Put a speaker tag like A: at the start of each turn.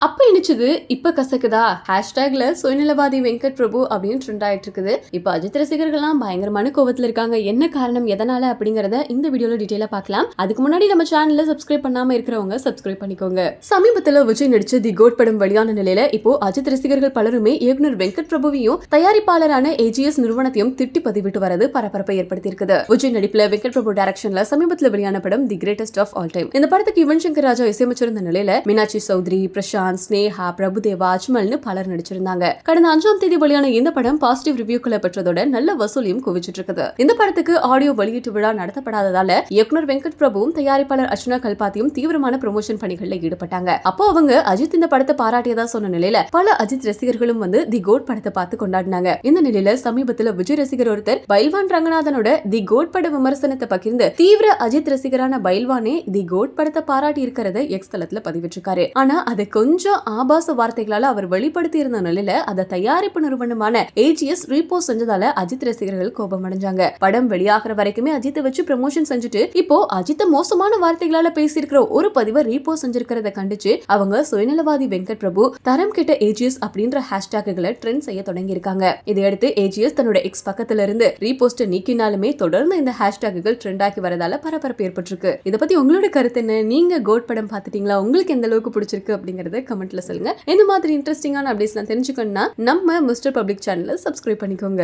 A: அப்ப இனிச்சது இப்ப கசக்குதா ஹேஷ்டேக்ல சுயநலவாதி வெங்கட் பிரபு அப்படின்னு ட்ரெண்ட் ஆயிட்டு இருக்குது. இப்ப அஜித் ரசிகர்கள்லாம் பயங்கரமான கோவத்துல இருக்காங்க. என்ன காரணம், எதனால அப்படிங்கறத இந்த வீடியோல டீடைலா பார்க்கலாம். அதுக்கு முன்னாடி நம்ம சேனல்ல சப்ஸ்கிரைப் பண்ணாம இருக்கிறவங்க சப்ஸ்கிரைப் பண்ணிக்கோங்க. சமீபத்துல விஜய் நடிச்ச தி கோட் படம் வெளியான நிலையில இப்போ அஜித் ரசிகர்கள் பலருமே இயக்குனர் வெங்கட் பிரபுவையும் தயாரிப்பாளரான ஏஜிஎஸ் நிறுவனத்தையும் திட்டி பதிவிட்டு வரது பரபரப்பை ஏற்படுத்தி இருக்குது. விஜய் நடிப்புல வெங்கட் பிரபு டைரக்ஷன்ல சமீபத்துல வெளியான படம் the greatest of all time. இந்த படத்துக்கு யுவன் சங்கர் ராஜா இசையமைச்சிருந்த நிலையில மீனாட்சி சௌத்ரி, பிரசாந்த், ஸ்னேஹா, பிரபுதேவா, அஜ்மல்னு பலர் நடிச்சிருந்தாங்க. கடந்த 5ஆம் தேதி வெளியான இந்த படம் பாசிட்டிவ் ரிவ்யூக்களை பெற்றதோட நல்ல வசூலையும் குவிச்சிட்டு இருக்குது. இந்த படத்துக்கு ஆடியோ வெளியீட்டு விழா நடத்தப்படாததால இயக்குனர் வெங்கட் பிரபுவும் தயாரிப்பாளர் அர்ச்சனா கல்பாத்தியும் தீவிரமான ப்ரமோஷன் பணிகள்ல ஈடுபட்டாங்க. அப்போ அவங்க அஜித் இந்த படத்தை பாராட்டியதா சொன்ன நிலையில பல அஜித் ரசிகர்களும் வந்து தி கோட் படத்தை பார்த்து கொண்டாடினாங்க. இந்த நிலையில சமீபத்துல விஜய் ரசிகர் ஒருத்தர் பைல்வான் ரங்கநாதனோட தி கோட் பட விமர்சனத்தை பகிர்ந்து தீவிர அஜித் ரசிகரான பைல்வானே தி கோட் படத்தை பாராட்டி இருக்கிறத எக்ஸ் தளத்துல பதிவிட்டிருக்காரு. ஆனா அதை கொஞ்சம் ஆபாச வார்த்தைகளால அவர் வெளிப்படுத்தி இருந்த நிலையில அதை தயாரிப்பு நிறுவனமான ஏஜிஎஸ் ரீபோஸ்ட் செஞ்சதால அஜித் ரசிகர்கள் கோபம் அடைஞ்சாங்க. படம் வெளியாகிற வரைக்குமே அஜித்தை வச்சு ப்ரமோஷன் செஞ்சுட்டு இப்போ அஜித் மோசமான வார்த்தைகளால பேசியிருக்கிற ஒரு பதிவை ரீபோஸ்ட் செஞ்சிருக்கிறத கண்டிச்சு அவங்க சுயநலவாதி வெங்கட் பிரபு, தரம் கெட்ட ஏஜிஎஸ் அப்படின்ற ஹேஷ்டேக்குகளை ட்ரெண்ட் செய்ய தொடங்கி இருக்காங்க. இதையடுத்து ஏஜிஎஸ் தன்னோட எக்ஸ் பக்கத்துல இருந்து ரீபோஸ்ட் நீக்கினாலுமே தொடர்ந்து இந்த ஹேஷ்டேக்குகள் ட்ரெண்ட் ஆகி வரதால பரபரப்பு ஏற்பட்டிருக்கு. இதை பத்தி உங்களோட கருத்து என்ன? நீங்க கோட் படம் பாத்துட்டீங்களா? உங்களுக்கு எந்த அளவுக்கு பிடிச்சிருக்கு அப்படிங்கறத கமெண்ட்ல சொல்லுங்க. இந்த மாதிரி இன்ட்ரெஸ்டிங்கான அப்டேட்ஸ் தெரிஞ்சுக்கணும்னா நம்ம மிஸ்டர் பப்ளிக் சேனலை சப்ஸ்கிரைப் பண்ணிக்கோங்க.